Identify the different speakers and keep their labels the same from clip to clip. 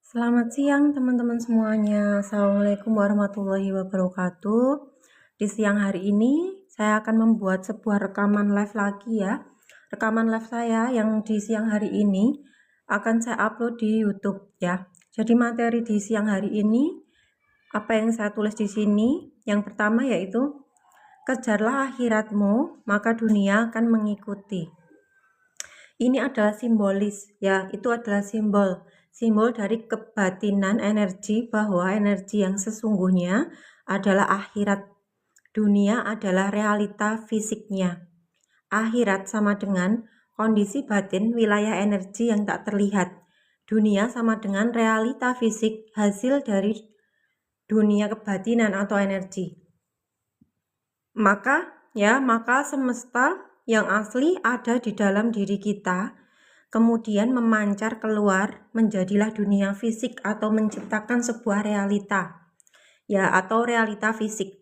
Speaker 1: Selamat siang teman-teman semuanya. Assalamualaikum warahmatullahi wabarakatuh. Di siang hari ini saya akan membuat sebuah rekaman live lagi ya. Rekaman live saya yang di siang hari ini akan saya upload di YouTube ya. Jadi materi di siang hari ini apa yang saya tulis di sini, yang pertama yaitu kejarlah akhiratmu, maka dunia akan mengikuti. Ini adalah simbolis ya, itu adalah simbol dari kebatinan energi, bahwa energi yang sesungguhnya adalah akhirat. Dunia adalah realita fisiknya. Akhirat sama dengan kondisi batin wilayah energi yang tak terlihat. Dunia sama dengan realita fisik hasil dari dunia kebatinan atau energi. Maka semesta yang asli ada di dalam diri kita, kemudian memancar keluar, menjadilah dunia fisik atau menciptakan sebuah realita ya, atau realita fisik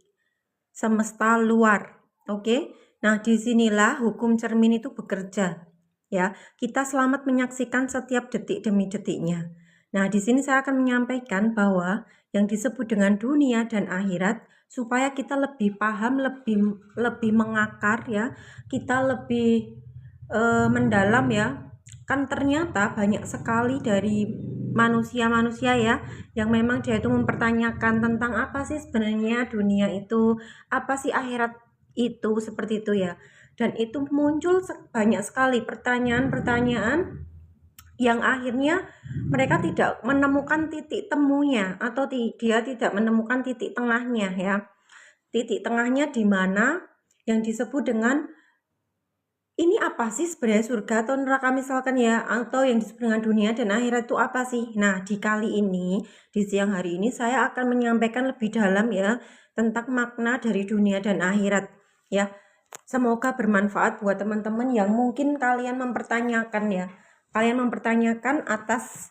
Speaker 1: semesta luar. Oke. Nah, disinilah hukum cermin itu bekerja ya. Kita selamat menyaksikan setiap detik demi detiknya. Nah, di sini saya akan menyampaikan bahwa yang disebut dengan dunia dan akhirat supaya kita lebih paham, lebih mengakar ya, kita lebih mendalam ya. Kan ternyata banyak sekali dari manusia-manusia ya yang memang dia itu mempertanyakan tentang apa sih sebenarnya dunia itu, apa sih akhirat itu, seperti itu ya. Dan itu muncul banyak sekali pertanyaan-pertanyaan yang akhirnya mereka tidak menemukan titik temunya, atau dia tidak menemukan titik tengahnya ya. Titik tengahnya di mana yang disebut dengan ini apa sih sebenarnya surga atau neraka misalkan ya, atau yang disebut dengan dunia dan akhirat itu apa sih? Nah, di kali ini, di siang hari ini saya akan menyampaikan lebih dalam ya tentang makna dari dunia dan akhirat ya. Semoga bermanfaat buat teman-teman yang mungkin kalian mempertanyakan ya. Kalian mempertanyakan atas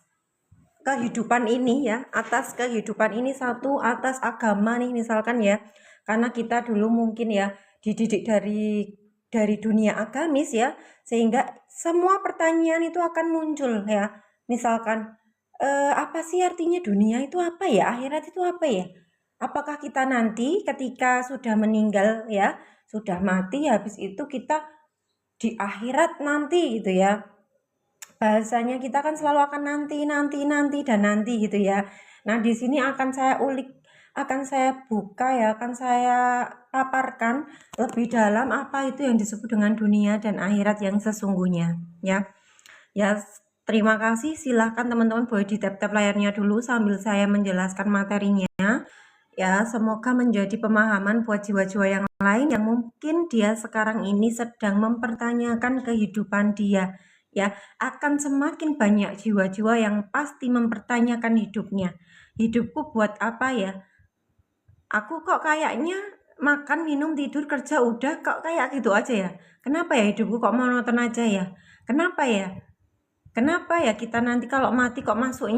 Speaker 1: kehidupan ini ya, atas kehidupan ini satu, atas agama nih misalkan ya. Karena kita dulu mungkin ya dididik dari dunia agamis ya, sehingga semua pertanyaan itu akan muncul ya. Misalkan apa sih artinya dunia itu apa ya? Akhirat itu apa ya? Apakah kita nanti ketika sudah meninggal ya, sudah mati, habis itu kita di akhirat nanti gitu ya. Bahasanya kita kan selalu akan nanti dan nanti gitu ya. Nah, di sini akan saya ulik, akan saya buka ya, akan saya paparkan lebih dalam apa itu yang disebut dengan dunia dan akhirat yang sesungguhnya ya. Ya, terima kasih. Silahkan teman-teman boleh di tap-tap layarnya dulu sambil saya menjelaskan materinya. Ya, semoga menjadi pemahaman buat jiwa-jiwa yang lain yang mungkin dia sekarang ini sedang mempertanyakan kehidupan dia. Ya, akan semakin banyak jiwa-jiwa yang pasti mempertanyakan hidupnya. Hidupku buat apa ya? Aku kok kayaknya makan, minum, tidur, kerja udah kok kayak gitu aja ya. Kenapa ya hidupku kok monoton aja ya? Kenapa ya? Kenapa ya kita nanti kalau mati kok masuk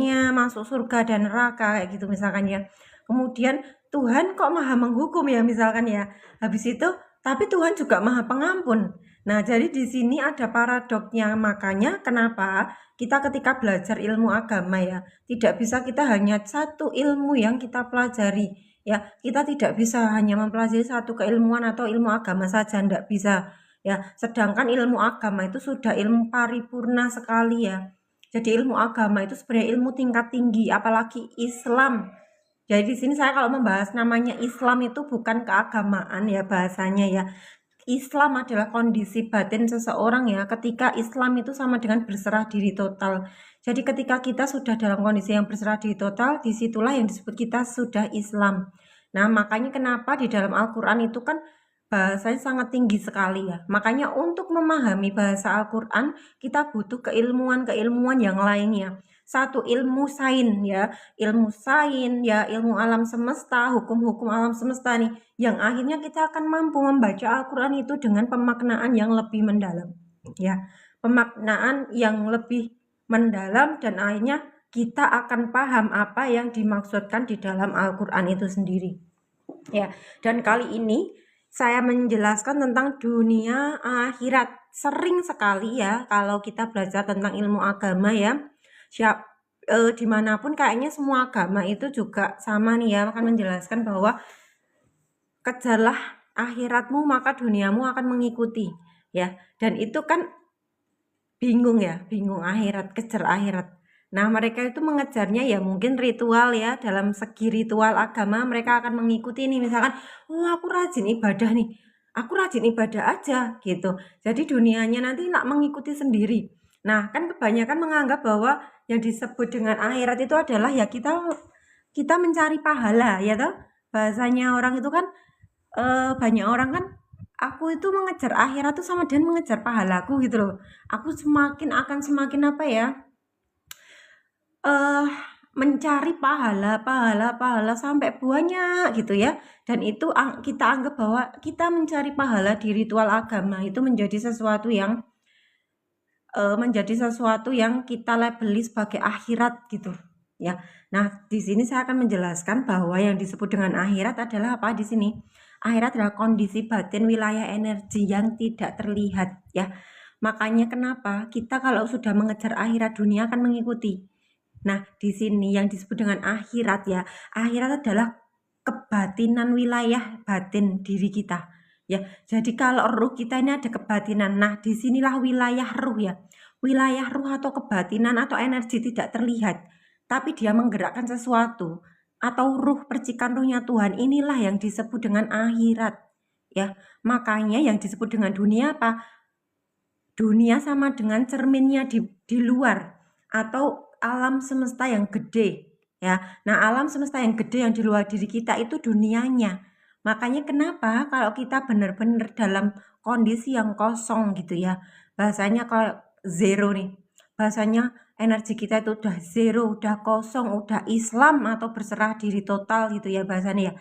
Speaker 1: surga dan neraka kayak gitu misalkan ya. Kemudian Tuhan kok maha menghukum ya misalkan ya. Habis itu tapi Tuhan juga maha pengampun. Nah, jadi di sini ada paradoknya. Makanya kenapa kita ketika belajar ilmu agama ya, tidak bisa kita hanya satu ilmu yang kita pelajari. Ya, kita tidak bisa hanya mempelajari satu keilmuan atau ilmu agama saja, tidak bisa. Ya, sedangkan ilmu agama itu sudah ilmu paripurna sekali ya. Jadi ilmu agama itu sebenarnya ilmu tingkat tinggi, apalagi Islam. Jadi di sini saya kalau membahas namanya Islam itu bukan keagamaan ya bahasanya ya. Islam adalah kondisi batin seseorang ya. Ketika Islam itu sama dengan berserah diri total. Jadi ketika kita sudah dalam kondisi yang berserah diri total, disitulah yang disebut kita sudah Islam. Nah, makanya kenapa di dalam Al-Quran itu kan bahasanya sangat tinggi sekali ya. Makanya untuk memahami bahasa Al-Quran, kita butuh keilmuan-keilmuan yang lainnya. Satu, ilmu sains ya, ilmu alam semesta, hukum-hukum alam semesta nih, yang akhirnya kita akan mampu membaca Al-Quran itu dengan pemaknaan yang lebih mendalam ya, pemaknaan yang lebih mendalam, dan akhirnya kita akan paham apa yang dimaksudkan di dalam Al-Quran itu sendiri ya. Dan kali ini saya menjelaskan tentang dunia akhirat. Sering sekali ya kalau kita belajar tentang ilmu agama ya, dimanapun kayaknya semua agama itu juga sama nih ya, akan menjelaskan bahwa kejarlah akhiratmu maka duniamu akan mengikuti ya. Dan itu kan bingung ya, bingung akhirat, kejar akhirat. Nah, mereka itu mengejarnya ya mungkin ritual ya, dalam segi ritual agama mereka akan mengikuti nih, misalkan, oh aku rajin ibadah nih, aku rajin ibadah aja gitu. Jadi dunianya nanti nak mengikuti sendiri. Nah, kan kebanyakan menganggap bahwa yang disebut dengan akhirat itu adalah ya kita kita mencari pahala ya toh. Bahasanya orang itu kan banyak orang kan aku itu mengejar akhirat tuh sama dengan mengejar pahalaku gitu loh. Aku semakin apa ya? eh Mencari pahala sampai banyak gitu ya. Dan itu kita anggap bahwa kita mencari pahala di ritual agama itu menjadi sesuatu yang kita labeli sebagai akhirat gitu ya. Nah, di sini saya akan menjelaskan bahwa yang disebut dengan akhirat adalah apa di sini? Akhirat adalah kondisi batin wilayah energi yang tidak terlihat ya. Makanya kenapa kita kalau sudah mengejar akhirat dunia akan mengikuti. Nah, di sini yang disebut dengan akhirat ya. Akhirat adalah kebatinan wilayah batin diri kita. Ya, jadi kalau ruh kita ini ada kebatinan. Nah, disinilah wilayah ruh ya. Wilayah ruh atau kebatinan atau energi tidak terlihat, tapi dia menggerakkan sesuatu atau ruh percikan ruhnya Tuhan. Inilah yang disebut dengan akhirat. Ya, makanya yang disebut dengan dunia apa? Dunia sama dengan cerminnya di luar atau alam semesta yang gede ya. Nah, alam semesta yang gede yang di luar diri kita itu dunianya. Makanya kenapa kalau kita benar-benar dalam kondisi yang kosong gitu ya. Bahasanya kalau zero nih. Bahasanya energi kita itu udah zero, udah kosong, udah Islam atau berserah diri total gitu ya bahasanya ya.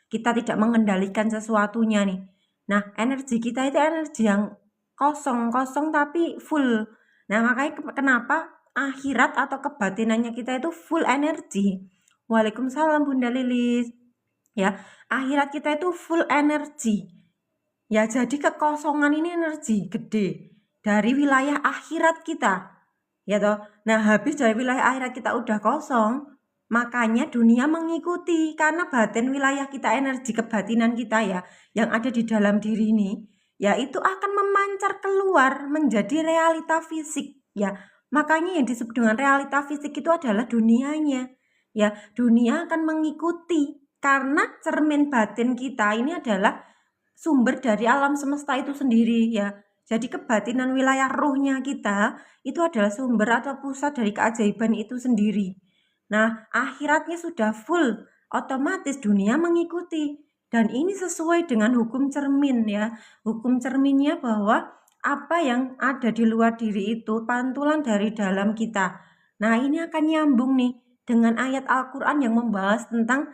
Speaker 1: Kita tidak mengendalikan sesuatunya nih. Nah, energi kita itu energi yang kosong tapi full. Nah, makanya kenapa akhirat atau kebatinannya kita itu full energi. Waalaikumsalam Bunda Lilis. Ya, akhirat kita itu full energi. Ya, jadi kekosongan ini energi gede dari wilayah akhirat kita. Ya toh. Nah, habis dari wilayah akhirat kita udah kosong, makanya dunia mengikuti karena batin wilayah kita, energi kebatinan kita ya yang ada di dalam diri ini yaitu akan memancar keluar menjadi realita fisik ya. Makanya yang disebut dengan realita fisik itu adalah dunianya. Ya, dunia akan mengikuti karena cermin batin kita ini adalah sumber dari alam semesta itu sendiri ya. Jadi kebatinan wilayah ruhnya kita itu adalah sumber atau pusat dari keajaiban itu sendiri. Nah, akhiratnya sudah full, otomatis dunia mengikuti. Dan ini sesuai dengan hukum cermin ya. Hukum cerminnya bahwa apa yang ada di luar diri itu pantulan dari dalam kita. Nah, ini akan nyambung nih dengan ayat Al-Quran yang membahas tentang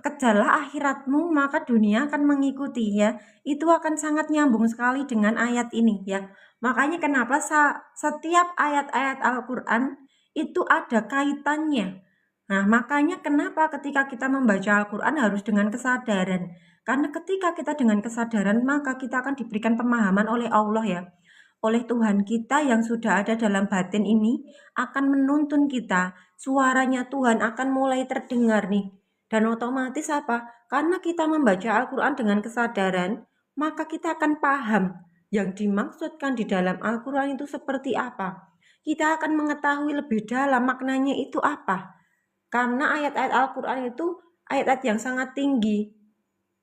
Speaker 1: kejarlah akhiratmu maka dunia akan mengikuti ya. Itu akan sangat nyambung sekali dengan ayat ini ya. Makanya kenapa setiap ayat-ayat Al-Quran itu ada kaitannya. Nah, makanya kenapa ketika kita membaca Al-Quran harus dengan kesadaran. Karena ketika kita dengan kesadaran, maka kita akan diberikan pemahaman oleh Allah ya. Oleh Tuhan kita yang sudah ada dalam batin ini akan menuntun kita. Suaranya Tuhan akan mulai terdengar nih. Dan otomatis apa? Karena kita membaca Al-Quran dengan kesadaran, maka kita akan paham yang dimaksudkan di dalam Al-Quran itu seperti apa. Kita akan mengetahui lebih dalam maknanya itu apa. Karena ayat-ayat Al-Quran itu ayat-ayat yang sangat tinggi.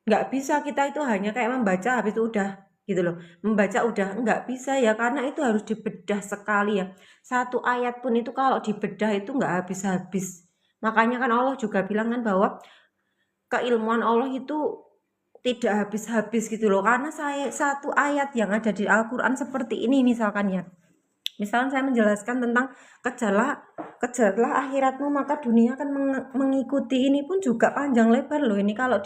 Speaker 1: Nggak bisa kita itu hanya kayak membaca habis itu udah gitu loh. Membaca udah nggak bisa ya, karena itu harus dibedah sekali ya. Satu ayat pun itu kalau dibedah itu nggak habis-habis. Makanya kan Allah juga bilang kan bahwa keilmuan Allah itu tidak habis-habis gitu loh. Karena satu ayat yang ada di Al-Quran seperti ini misalkan ya. Misalnya saya menjelaskan tentang kejarlah akhiratmu maka dunia akan mengikuti, ini pun juga panjang lebar loh. Ini kalau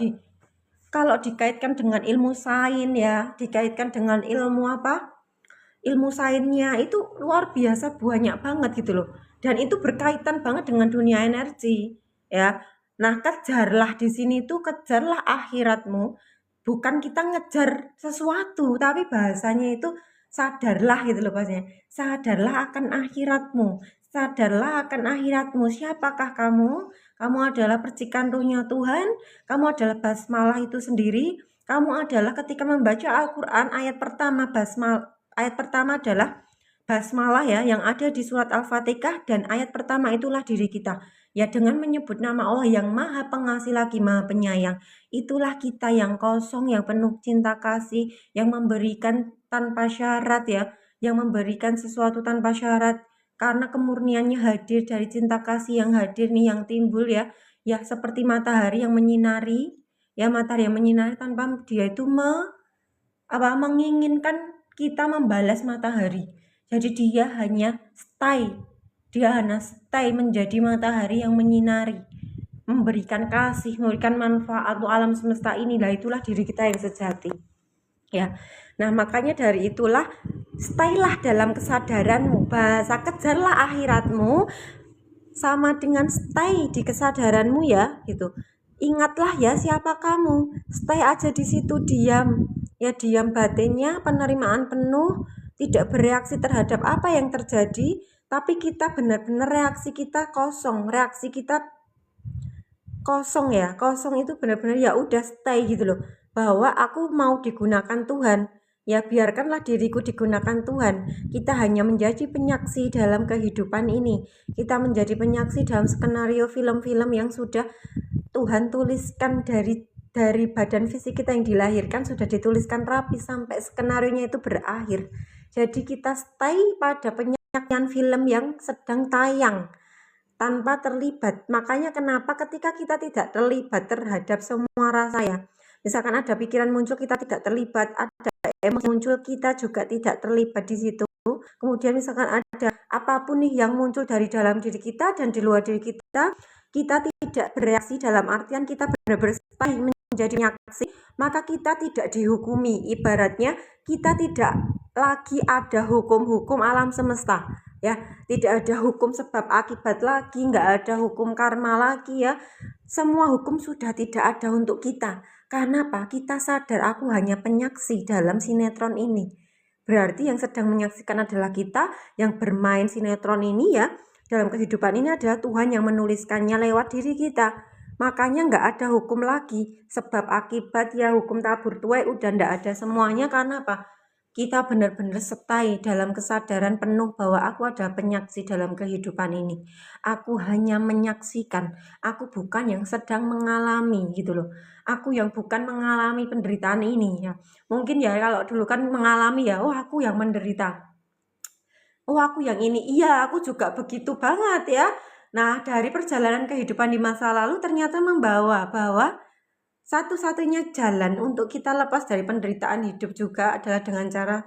Speaker 1: dikaitkan dengan ilmu sains ya, dikaitkan dengan ilmu apa? Ilmu sainsnya itu luar biasa banyak banget gitu loh. Dan itu berkaitan banget dengan dunia energi ya. Nah, kejarlah di sini tuh kejarlah akhiratmu. Bukan kita ngejar sesuatu, tapi bahasanya itu sadarlah gitu loh bahasanya. Sadarlah akan akhiratmu. Sadarlah akan akhiratmu. Siapakah kamu? Kamu adalah percikan ruhnya Tuhan. Kamu adalah basmalah itu sendiri. Kamu adalah ketika membaca Al-Quran ayat pertama ayat pertama adalah basmalah ya yang ada di surat Al-Fatihah, dan ayat pertama itulah diri kita. Ya, dengan menyebut nama Allah yang Maha Pengasih lagi Maha Penyayang, itulah kita yang kosong, yang penuh cinta kasih, yang memberikan tanpa syarat ya, yang memberikan sesuatu tanpa syarat, karena kemurniannya hadir dari cinta kasih yang hadir nih, yang timbul ya, ya seperti matahari yang menyinari, ya matahari yang menyinari tanpa dia itu menginginkan kita membalas matahari. Jadi dia hanya stay menjadi matahari yang menyinari, memberikan kasih, memberikan manfaat untuk alam semesta ini. Lah itulah diri kita yang sejati. Ya. Nah, makanya dari itulah staylah dalam kesadaranmu. Bahasa kejarlah akhiratmu sama dengan stay di kesadaranmu ya, gitu. Ingatlah ya siapa kamu. Stay aja di situ, diam. Ya, diam batinnya, penerimaan penuh, tidak bereaksi terhadap apa yang terjadi, tapi kita benar-benar reaksi kita kosong, reaksi kita kosong ya, kosong itu benar-benar ya udah stay gitu loh, bahwa aku mau digunakan Tuhan, ya biarkanlah diriku digunakan Tuhan. Kita hanya menjadi penyaksi dalam kehidupan ini, kita menjadi penyaksi dalam skenario film-film yang sudah Tuhan tuliskan dari badan fisik kita yang dilahirkan, sudah dituliskan rapi sampai skenarionya itu berakhir. Jadi kita stay pada penyaksian film yang sedang tayang tanpa terlibat. Makanya kenapa ketika kita tidak terlibat terhadap semua rasa ya, misalkan ada pikiran muncul kita tidak terlibat, ada emosi muncul kita juga tidak terlibat di situ. Kemudian misalkan ada apapun nih yang muncul dari dalam diri kita dan di luar diri kita tidak bereaksi dalam artian kita benar-benar menjadi penyaksi, maka kita tidak dihukumi. Ibaratnya kita tidak lagi ada hukum-hukum alam semesta ya, tidak ada hukum sebab akibat lagi, nggak ada hukum karma lagi ya. Semua hukum sudah tidak ada untuk kita. Karena apa? Kita sadar aku hanya penyaksi dalam sinetron ini. Berarti yang sedang menyaksikan adalah kita, yang bermain sinetron ini ya, dalam kehidupan ini adalah Tuhan yang menuliskannya lewat diri kita. Makanya nggak ada hukum lagi, sebab akibat ya, hukum tabur tuai udah nggak ada semuanya. Karena apa? Kita benar-benar stay dalam kesadaran penuh bahwa aku ada penyaksi dalam kehidupan ini. Aku hanya menyaksikan, aku bukan yang sedang mengalami gitu loh. Aku yang bukan mengalami penderitaan ini ya. Mungkin ya kalau dulu kan mengalami ya, oh aku yang menderita. Oh aku yang ini, iya aku juga begitu banget ya. Nah, dari perjalanan kehidupan di masa lalu ternyata membawa bahwa satu-satunya jalan untuk kita lepas dari penderitaan hidup juga adalah dengan cara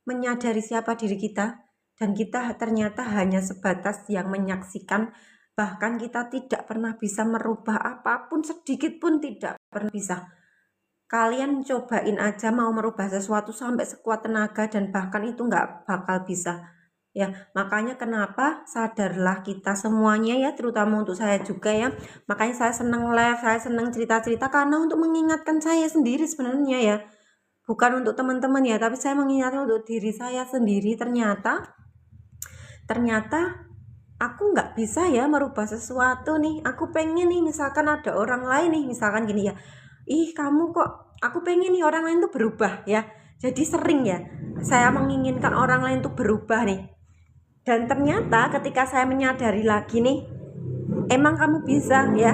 Speaker 1: menyadari siapa diri kita, dan kita ternyata hanya sebatas yang menyaksikan, bahkan kita tidak pernah bisa merubah apapun, sedikit pun tidak pernah bisa. Kalian cobain aja mau merubah sesuatu sampai sekuat tenaga dan bahkan itu nggak bakal bisa. Ya, makanya kenapa sadarlah kita semuanya ya, terutama untuk saya juga ya. Makanya saya senang live, saya senang cerita-cerita karena untuk mengingatkan saya sendiri sebenarnya ya. Bukan untuk teman-teman ya, tapi saya mengingatkan untuk diri saya sendiri. Ternyata aku nggak bisa ya merubah sesuatu nih. Aku pengen nih, misalkan ada orang lain nih, misalkan gini ya. Ih, kamu kok, aku pengen nih orang lain tuh berubah ya. Jadi sering ya, saya menginginkan orang lain tuh berubah nih. Dan ternyata ketika saya menyadari lagi nih, emang kamu bisa ya.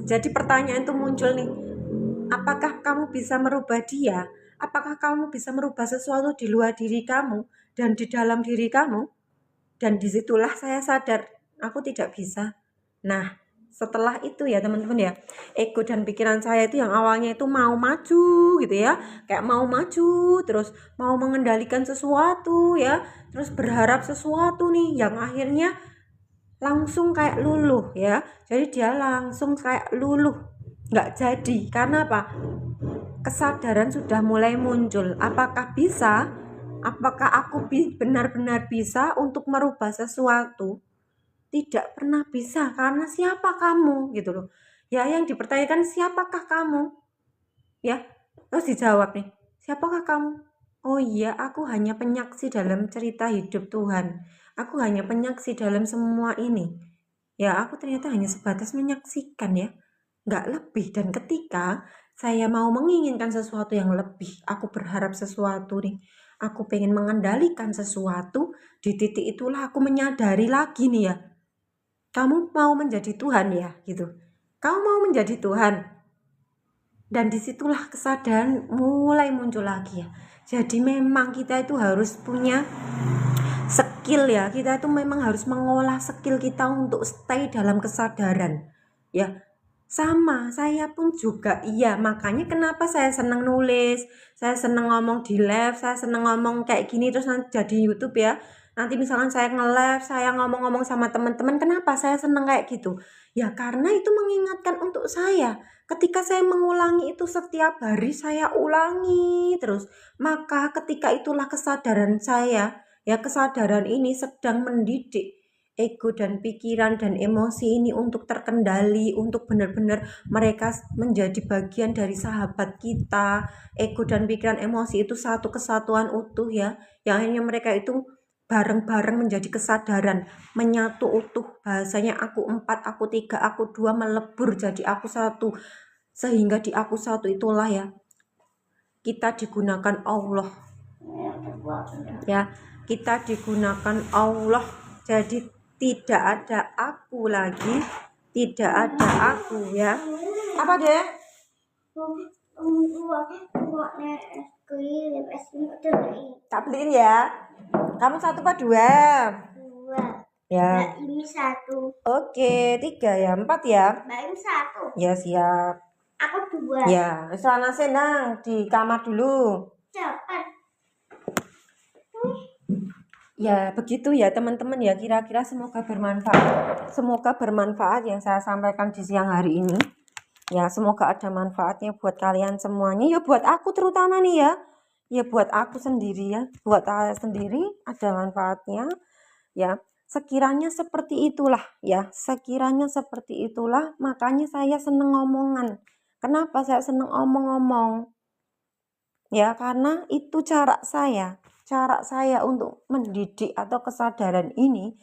Speaker 1: Jadi pertanyaan itu muncul nih, apakah kamu bisa merubah dia? Apakah kamu bisa merubah sesuatu di luar diri kamu dan di dalam diri kamu? Dan disitulah saya sadar, aku tidak bisa. Nah, setelah itu ya teman-teman ya, ego dan pikiran saya itu yang awalnya itu mau maju gitu ya, kayak mau maju, terus mau mengendalikan sesuatu ya, terus berharap sesuatu nih, yang akhirnya langsung kayak luluh ya. Jadi dia langsung kayak luluh, nggak jadi. Karena apa? Kesadaran sudah mulai muncul. Apakah bisa? Apakah aku benar-benar bisa untuk merubah sesuatu? Tidak pernah bisa, karena siapa kamu gitu loh ya. Yang dipertanyakan siapakah kamu ya, terus dijawab nih, siapakah kamu? Oh iya, aku hanya penyaksi dalam cerita hidup Tuhan. Aku hanya penyaksi dalam semua ini. Ya, aku ternyata hanya sebatas menyaksikan ya, nggak lebih. Dan ketika saya mau menginginkan sesuatu yang lebih, aku berharap sesuatu nih, aku pengen mengendalikan sesuatu, di titik itulah aku menyadari lagi nih ya, kamu mau menjadi Tuhan ya, gitu. Kamu mau menjadi Tuhan. Dan disitulah kesadaran mulai muncul lagi ya. Jadi memang kita itu harus punya skill ya, kita itu memang harus mengolah skill kita untuk stay dalam kesadaran ya. Sama saya pun juga, iya, makanya kenapa saya seneng nulis, saya seneng ngomong di live, saya seneng ngomong kayak gini terus nanti jadi YouTube ya. Nanti misalkan saya nge-live, saya ngomong-ngomong sama teman-teman, kenapa saya seneng kayak gitu ya? Karena itu mengingatkan untuk saya, ketika saya mengulangi itu setiap hari, saya ulangi terus, maka ketika itulah kesadaran saya ya, kesadaran ini sedang mendidik ego dan pikiran dan emosi ini untuk terkendali, untuk benar-benar mereka menjadi bagian dari sahabat kita. Ego dan pikiran emosi itu satu kesatuan utuh ya, yang hanya mereka itu bareng-bareng menjadi kesadaran, menyatu utuh. Bahasanya aku 4, aku 3, aku 2 melebur jadi aku satu. Sehingga di aku satu itulah ya, kita digunakan Allah ya, kita digunakan Allah. Jadi tidak ada aku lagi, tidak ada aku ya. Apa deh? Tak beliin ya. Kamu 1 apa 2?
Speaker 2: 2
Speaker 1: ya.
Speaker 2: Mbak ini 1.
Speaker 1: Oke, 3 ya, 4 ya.
Speaker 2: Mbak ini 1.
Speaker 1: Ya siap.
Speaker 2: Aku 2.
Speaker 1: Ya, sana senang di kamar dulu.
Speaker 2: Cepat.
Speaker 1: Ya begitu ya teman-teman ya, kira-kira semoga bermanfaat. Semoga bermanfaat yang saya sampaikan di siang hari ini. Ya semoga ada manfaatnya buat kalian semuanya. Ya buat aku terutama nih ya. Ya buat aku sendiri ya. Buat saya sendiri ada manfaatnya. Ya sekiranya seperti itulah ya. Sekiranya seperti itulah, makanya saya seneng ngomongan. Kenapa saya seneng omong-omong? Ya karena itu cara saya untuk mendidik atau kesadaran ini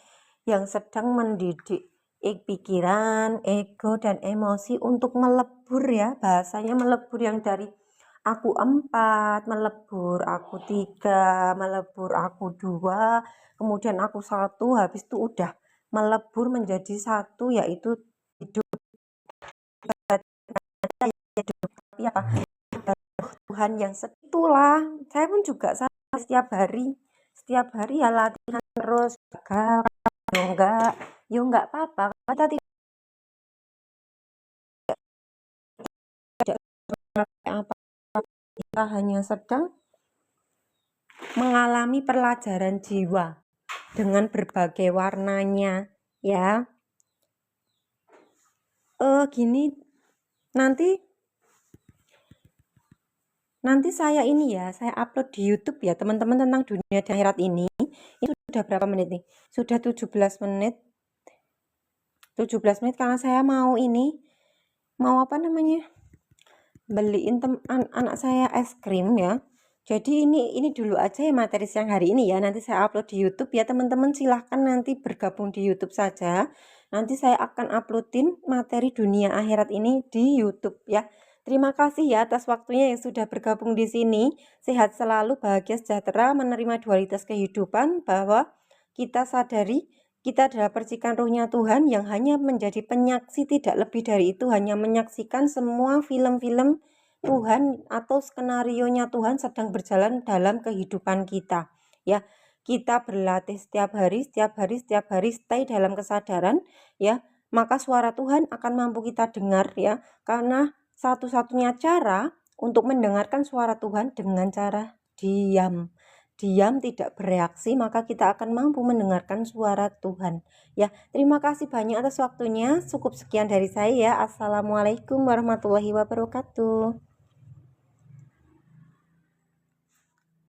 Speaker 1: yang sedang mendidik pikiran, ego, dan emosi untuk melebur ya. Bahasanya melebur yang dari aku 4, melebur aku 3, melebur aku 2, kemudian aku 1, habis itu udah melebur menjadi 1, yaitu hidup. Hidup tapi apa? Tuhan yang itulah. Saya pun juga setiap hari ya latihan terus, gagal yo enggak apa-apa, kita tidak apa, kita hanya sedang mengalami pelajaran jiwa dengan berbagai warnanya ya. Gini, nanti saya ini ya, saya upload di YouTube ya teman-teman tentang dunia dan akhirat ini. Ini sudah berapa menit nih? Sudah 17 menit. 17 menit karena saya mau apa namanya? Beliin anak saya es krim ya. Jadi ini dulu aja ya materi siang hari ini ya. Nanti saya upload di YouTube ya teman-teman, silahkan nanti bergabung di YouTube saja. Nanti saya akan uploadin materi dunia akhirat ini di YouTube ya. Terima kasih ya atas waktunya yang sudah bergabung di sini. Sehat selalu, bahagia sejahtera, menerima dualitas kehidupan, bahwa kita sadari kita adalah percikan ruhnya Tuhan yang hanya menjadi penyaksi, tidak lebih dari itu, hanya menyaksikan semua film-film Tuhan atau skenarionya Tuhan sedang berjalan dalam kehidupan kita. Ya, kita berlatih setiap hari, stay dalam kesadaran ya, maka suara Tuhan akan mampu kita dengar ya, karena satu-satunya cara untuk mendengarkan suara Tuhan dengan cara diam, tidak bereaksi, maka kita akan mampu mendengarkan suara Tuhan ya. Terima kasih banyak atas waktunya. Cukup sekian dari saya ya. Assalamualaikum warahmatullahi wabarakatuh.